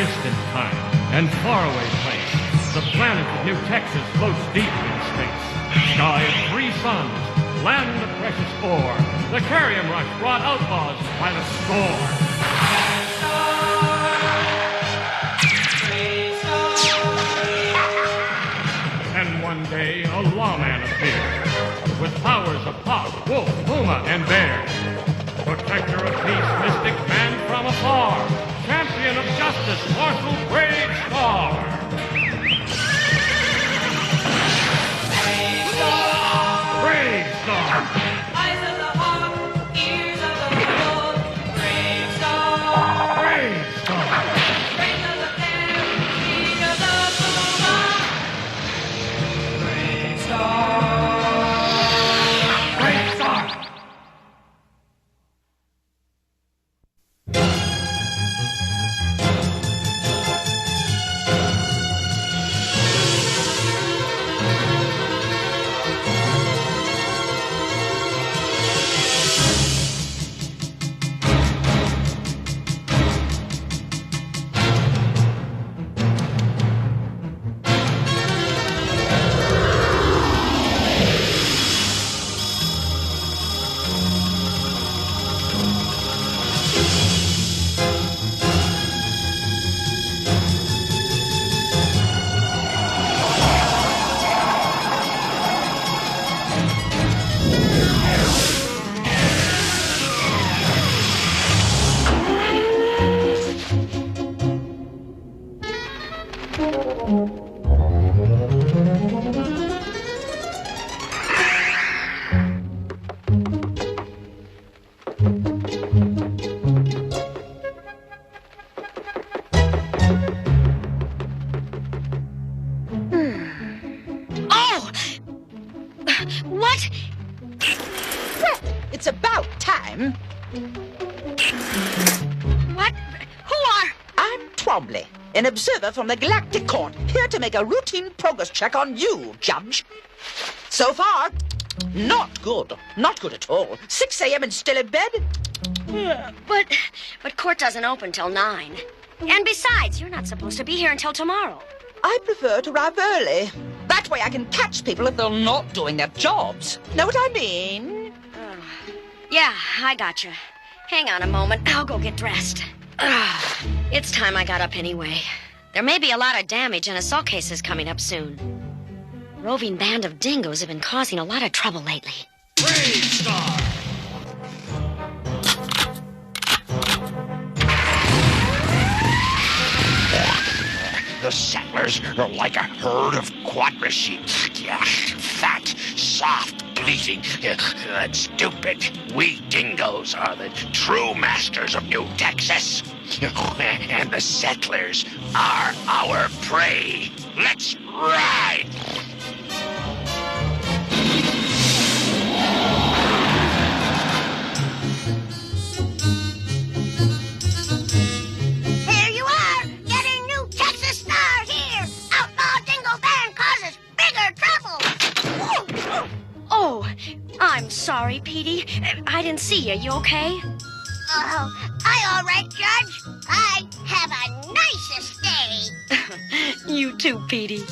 distant time and faraway place, the planet of New Texas floats deep in space. Sky of 3 suns, land of precious ore. The Carrium Rush brought outlaws by the score. And one day, a lawman appeared, with powers of hawk, wolf, puma, and bear. Protector of peace, mystic man from afar, champion of justice, Marshal BraveStarr. BraveStarr. Eyes of the hawk, ears of the bull, BraveStarr. BraveStarr. Strength of the bear, speed of the puma, BraveStarr. BraveStarr. What? Well, it's about time. What? Who are... I'm Twombly, an observer from the Galactic Court, here to make a routine progress check on you, Judge. So far, not good. Not good at all. 6 a.m. and still in bed? But court doesn't open till 9. And besides, you're not supposed to be here until tomorrow. I prefer to arrive early. That way I can catch people if they're not doing their jobs. Know what I mean? Yeah, I gotcha. Hang on a moment. I'll go get dressed. It's time I got up anyway. There may be a lot of damage and assault cases coming up soon. Roving band of dingoes have been causing a lot of trouble lately. BraveStarr. The settlers are like a herd of quadra sheep. Yeah, fat, soft, bleating, and stupid. We dingoes are the true masters of New Texas. And the settlers are our prey. Let's ride! Here you are, getting New Texas stars here. Outlaw Dingo Band causes bigger trouble. Oh, I'm sorry, Petey. I didn't see you. You okay? Oh, I all right, Judge. I have a nicest day. You too, Petey.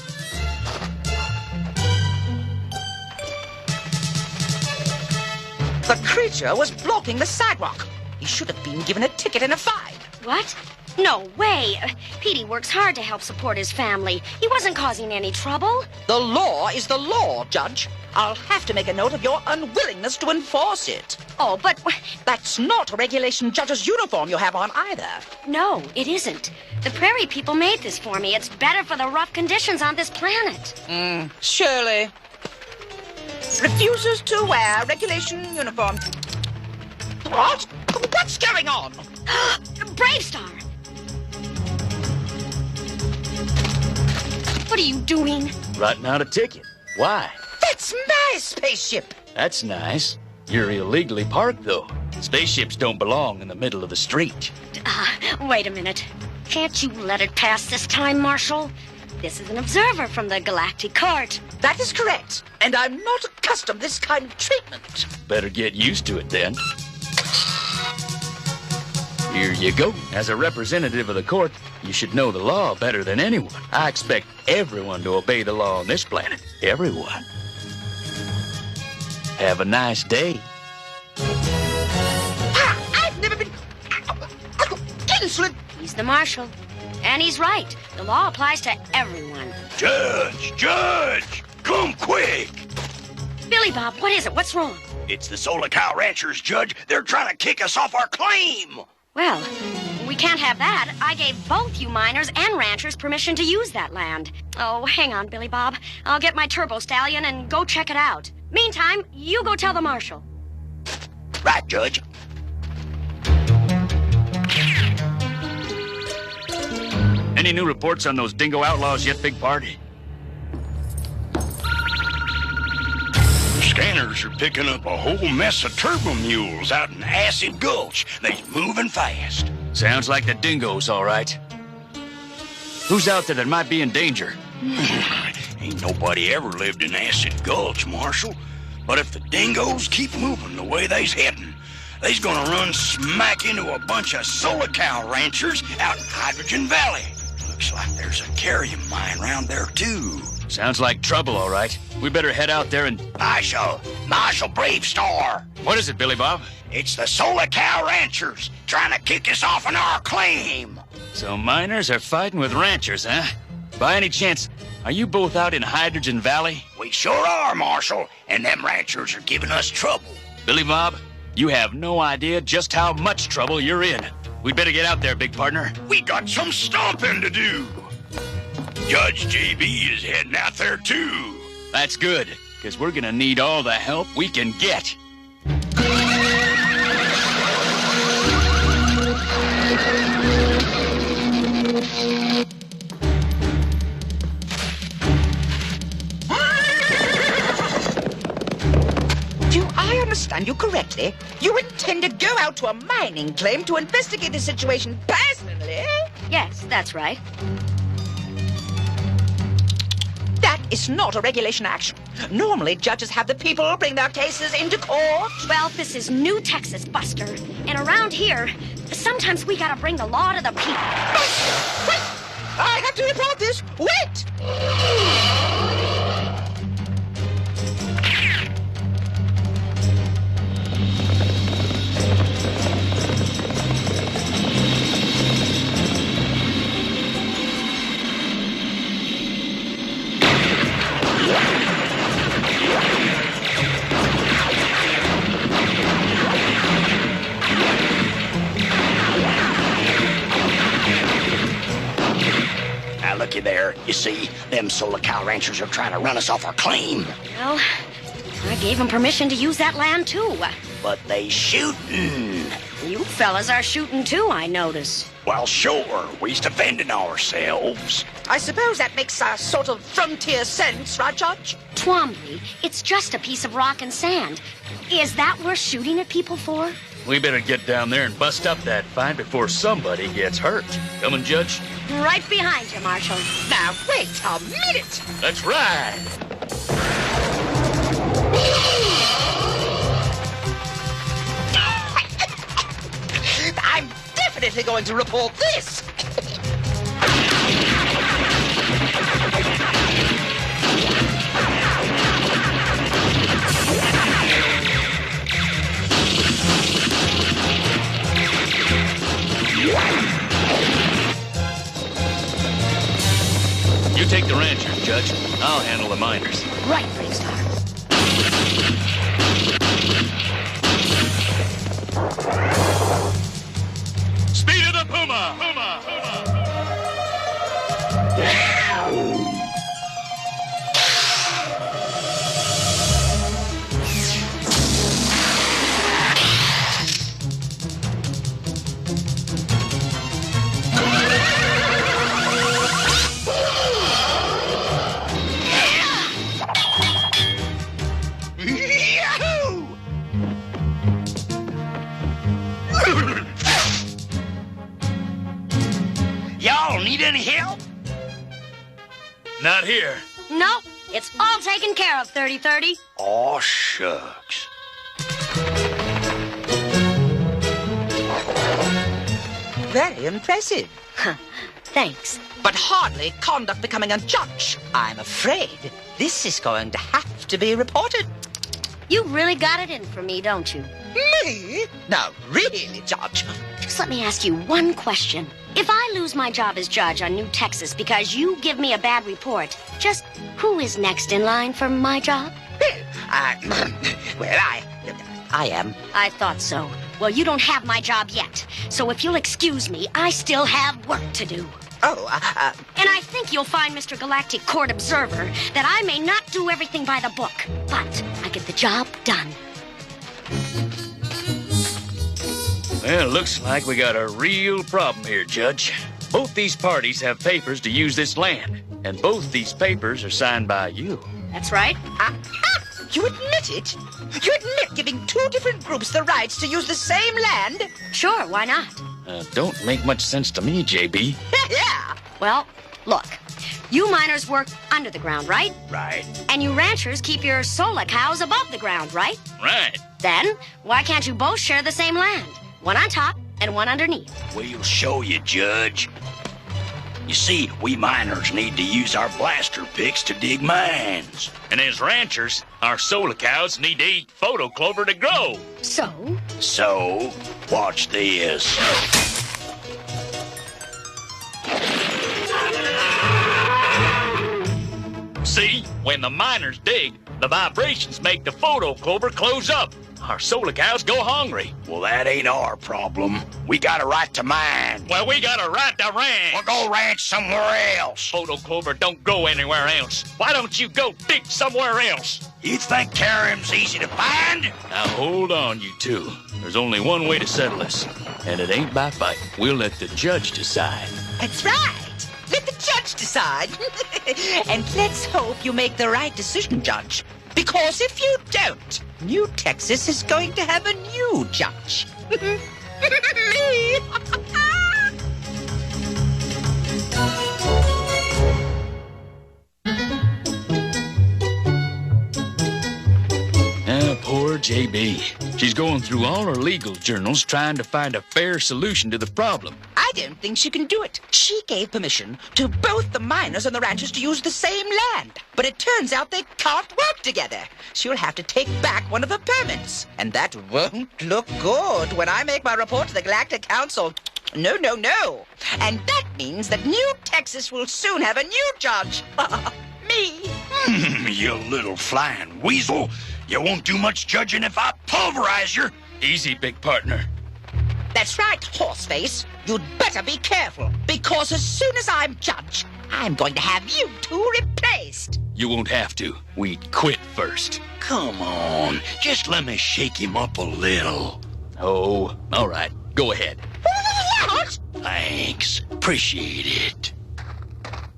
The creature was blocking the sidewalk. He should have been given a ticket and a fine. What? No way. Petey works hard to help support his family. He wasn't causing any trouble. The law is the law, Judge. I'll have to make a note of your unwillingness to enforce it. Oh, but... That's not a regulation judge's uniform you have on either. No, it isn't. The prairie people made this for me. It's better for the rough conditions on this planet. Shirley refuses to wear regulation uniform. What? What's going on? BraveStarr! What are you doing? Writing out a ticket. Why? That's my spaceship. That's nice. You're illegally parked, though. Spaceships don't belong in the middle of the street. Wait a minute. Can't you let it pass this time, Marshal? This is an observer from the Galactic Court. That is correct. And I'm not accustomed to this kind of treatment. Better get used to it, then. Here you go. As a representative of the court, you should know the law better than anyone. I expect everyone to obey the law on this planet. Everyone. Have a nice day. I've never been... insolent. He's the marshal. And he's right. The law applies to everyone. Judge, come quick. Billy Bob, what is it? What's wrong? It's the Solar Cow Ranchers, Judge. They're trying to kick us off our claim. Well, we can't have that. I gave both you miners and ranchers permission to use that land. Oh, hang on, Billy Bob. I'll get my turbo stallion and go check it out. Meantime, you go tell the marshal. Right, Judge. Any new reports on those dingo outlaws yet, Big Party? Scanners are picking up a whole mess of turbo mules out in Acid Gulch. They're moving fast. Sounds like the dingoes, all right. Who's out there that might be in danger? Ain't nobody ever lived in Acid Gulch, Marshal. But if the dingoes keep moving the way they's heading, they's gonna run smack into a bunch of Solar Cow ranchers out in Hydrogen Valley. Looks like there's a carrion mine around there, too. Sounds like trouble, all right. We better head out there and... Marshal BraveStarr. What is it, Billy Bob? It's the Solar Cow Ranchers trying to kick us off on our claim. So miners are fighting with ranchers, huh? By any chance, are you both out in Hydrogen Valley? We sure are, Marshal, and them ranchers are giving us trouble. Billy Bob, you have no idea just how much trouble you're in. We'd better get out there, big partner. We got some stomping to do. Judge JB is heading out there, too. That's good, because we're gonna need all the help we can get. Do I understand you correctly? You intend to go out to a mining claim to investigate the situation personally? Yes, that's right. That is not a regulation action. Normally, judges have the people bring their cases into court. Well, this is New Texas, Buster. And around here, sometimes we gotta bring the law to the people. Wait! I have to report this. Wait! Now, looky there. You see, them Solar Cow Ranchers are trying to run us off our claim. Well, I gave them permission to use that land, too. But they shooting. You fellas are shooting, too, I notice. Well, sure. We's defending ourselves. I suppose that makes a sort of frontier sense, right, Judge? Twombly, it's just a piece of rock and sand. Is that worth shooting at people for? We better get down there and bust up that fight before somebody gets hurt. Coming, Judge? Right behind you, Marshal. Now, wait a minute! Let's ride! I'm definitely going to report this! You take the ranchers, Judge. I'll handle the miners. Right, BraveStarr. Speed of the Puma! Puma! Yahoo! Y'all need any help? Not here. Nope, it's all taken care of, 3030. Aw, shucks. Very impressive. Thanks. But hardly conduct becoming a judge. I'm afraid this is going to have to be reported. You really got it in for me, don't you? Me? No, really, Judge. Just let me ask you one question. If I lose my job as judge on New Texas because you give me a bad report, just who is next in line for my job? I am. I thought so. Well, you don't have my job yet. So if you'll excuse me, I still have work to do. And I think you'll find, Mr. Galactic Court Observer, that I may not do everything by the book, but I get the job done. Well, looks like we got a real problem here, Judge. Both these parties have papers to use this land, and both these papers are signed by you. That's right. You admit it? You admit giving two different groups the rights to use the same land? Sure, why not? Don't make much sense to me, JB. Yeah. Well, look. You miners work under the ground, right? Right. And you ranchers keep your solar cows above the ground, right? Right. Then, why can't you both share the same land? One on top and one underneath. We'll show you, Judge. You see, we miners need to use our blaster picks to dig mines. And as ranchers, our solar cows need to eat photo clover to grow. So, watch this. See, when the miners dig, the vibrations make the photo clover close up. Our solar cows go hungry. Well, that ain't our problem. We got a right to mine. Well, we got a right to ranch. We'll go ranch somewhere else. Photo clover don't go anywhere else. Why don't you go dig somewhere else? You think Karim's easy to find? Now, hold on, you two. There's only one way to settle this, and it ain't by fight. We'll let the judge decide. That's right. Let the judge decide. And let's hope you make the right decision, Judge. Because if you don't, New Texas is going to have a new judge. Me. Poor JB. She's going through all her legal journals trying to find a fair solution to the problem. I don't think she can do it. She gave permission to both the miners and the ranchers to use the same land. But it turns out they can't work together. She'll have to take back one of her permits. And that won't look good when I make my report to the Galactic Council. No, no, no. And that means that New Texas will soon have a new judge. Me. You little flying weasel. You won't do much judging if I pulverize you. Easy, big partner. That's right, Horseface. You'd better be careful, because as soon as I'm judge, I'm going to have you two replaced. You won't have to. We quit first. Come on, just let me shake him up a little. Oh, all right. Go ahead. What? Thanks. Appreciate it.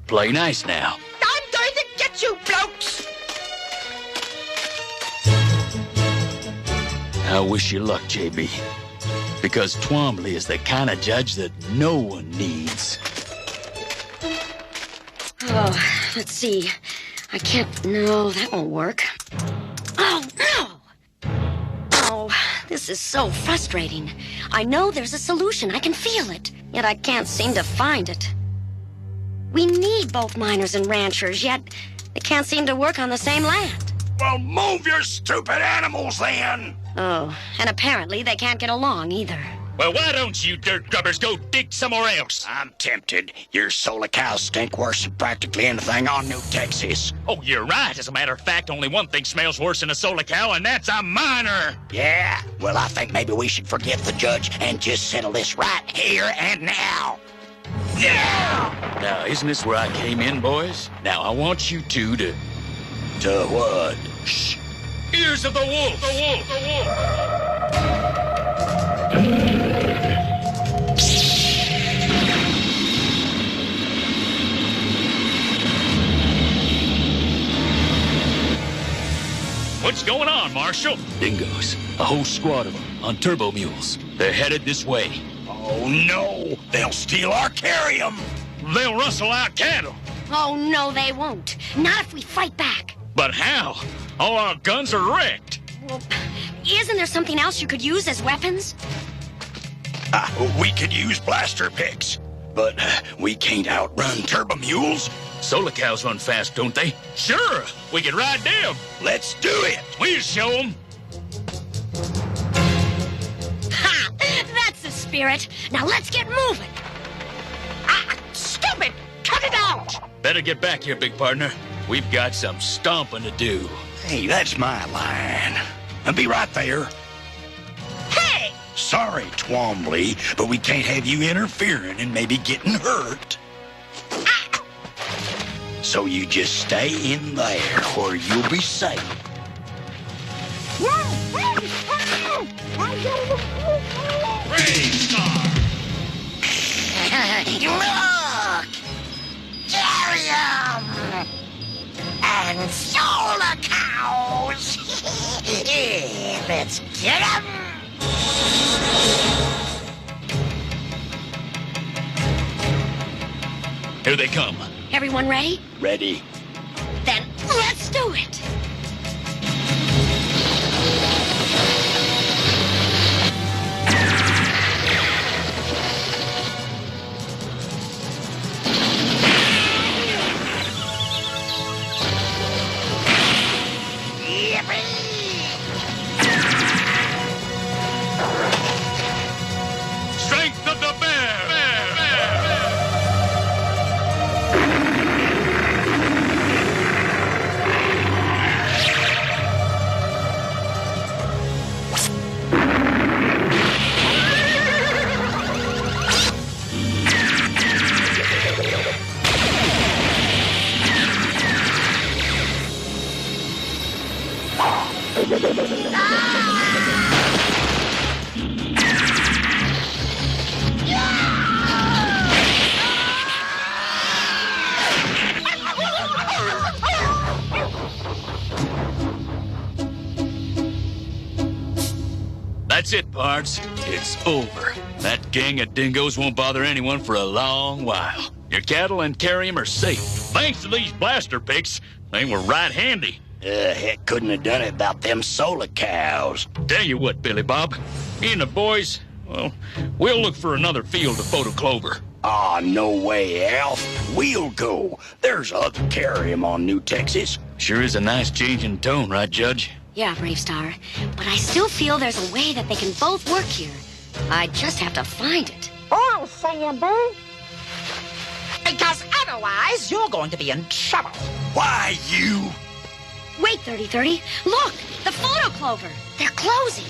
Play nice now. I'm going to get you, blokes. I wish you luck, JB. Because Twombly is the kind of judge that no one needs. Oh, let's see. I can't... No, that won't work. Oh, no! Oh, this is so frustrating. I know there's a solution. I can feel it. Yet I can't seem to find it. We need both miners and ranchers, yet they can't seem to work on the same land. Well, move your stupid animals then. Oh, and apparently they can't get along either. Well, why don't you dirt grubbers go dig somewhere else? I'm tempted. Your solar cows stink worse than practically anything on New Texas. Oh, you're right. As a matter of fact, only one thing smells worse than a solar cow, and that's a miner. Yeah? Well, I think maybe we should forget the judge and just settle this right here and now. Yeah! Now, isn't this where I came in, boys? Now, I want you two to... To what? Shh! Ears of the wolf! The wolf! The wolf! What's going on, Marshal? Dingoes. A whole squad of them on turbo mules. They're headed this way. Oh, no! They'll steal our carrium! They'll rustle our cattle. Oh, no, they won't. Not if we fight back. But how? All our guns are wrecked. Well, isn't there something else you could use as weapons? We could use blaster picks, but we can't outrun turbo mules. Solar cows run fast, don't they? Sure, we can ride them. Let's do it. We'll show them. Ha! That's the spirit. Now let's get moving. Stupid! Cut it out! Better get back here, big partner. We've got some stomping to do. Hey, that's my line. I'll be right there. Hey! Sorry, Twombly, but we can't have you interfering and maybe getting hurt. So you just stay in there where you'll be safe. BraveStarr! Look! Arium! And solar cows! Let's get 'em! Here they come. Everyone ready? Ready? Then let's do it. Strength of the bear! That's it, Pards. It's over. That gang of dingoes won't bother anyone for a long while. Your cattle and carrium are safe. Thanks to these blaster picks, they were right handy. Heck, couldn't have done it without them solar cows. Tell you what, Billy Bob, me and the boys, well, we'll look for another field to photo clover. Aw, no way, Alf. We'll go. There's other carrium on New Texas. Sure is a nice change in tone, right, Judge? Yeah, BraveStarr. But I still feel there's a way that they can both work here. I just have to find it. Oh, Sayaboo! Because otherwise, you're going to be in trouble. Why, you? Wait, 3030. Look, the photo clover. They're closing.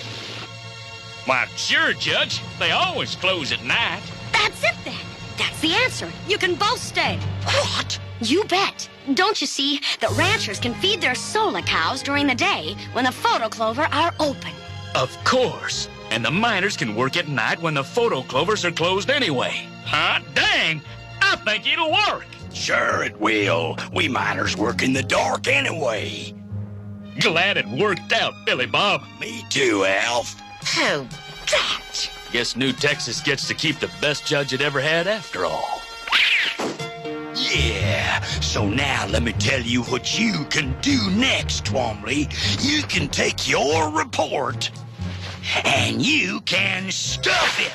Why, sure, Judge. They always close at night. That's it then. That's the answer. You can both stay. What? You bet. Don't you see that ranchers can feed their solar cows during the day when the photo clover are open? Of course. And the miners can work at night when the photo clovers are closed anyway. Hot dang! I think it'll work. Sure it will. We miners work in the dark anyway. Glad it worked out, Billy Bob. Me too, Alf. Oh, that. Guess New Texas gets to keep the best judge it ever had after all. Yeah, so now let me tell you what you can do next, Twombly. You can take your report, and you can stuff it.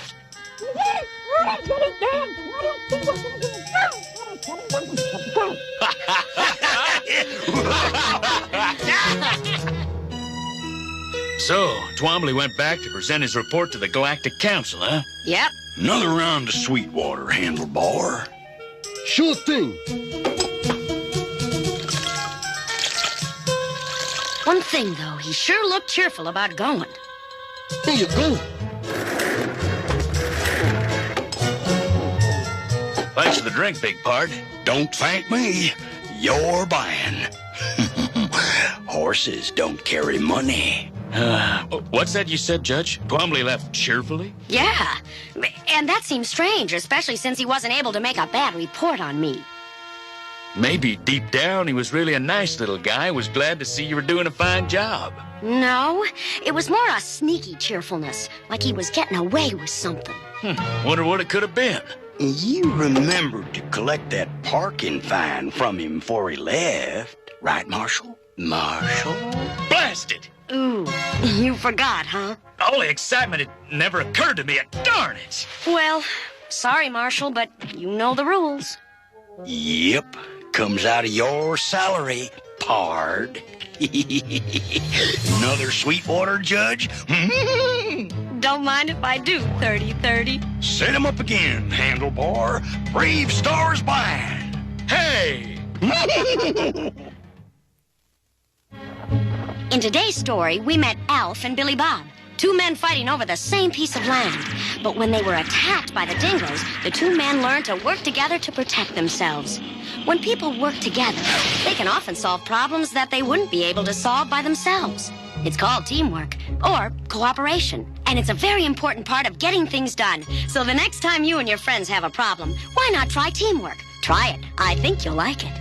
So, Twombly went back to present his report to the Galactic Council, huh? Yep. Another round of Sweetwater, Handlebar. Sure thing. One thing, though, he sure looked cheerful about going. Here you go. Thanks for the drink, big pard. Don't thank me. You're buying. Horses don't carry money. What's that you said, Judge? Twombly left cheerfully? Yeah. And that seems strange, especially since he wasn't able to make a bad report on me. Maybe deep down he was really a nice little guy, was glad to see you were doing a fine job. No, it was more a sneaky cheerfulness, like he was getting away with something. Wonder what it could have been. You remembered to collect that parking fine from him before he left, right, Marshal? Marshal? Blast it! Ooh, you forgot, huh? All the excitement, it never occurred to me. Darn it! Well, sorry, Marshal, but you know the rules. Yep. Comes out of your salary, pard. Another Sweetwater judge? Don't mind if I do, 30-30. Set him up again, handlebar. BraveStarr's blind. Hey! In today's story, we met Alf and Billy Bob, two men fighting over the same piece of land. But when they were attacked by the dingoes, the two men learned to work together to protect themselves. When people work together, they can often solve problems that they wouldn't be able to solve by themselves. It's called teamwork, or cooperation, and it's a very important part of getting things done. So the next time you and your friends have a problem, why not try teamwork? Try it. I think you'll like it.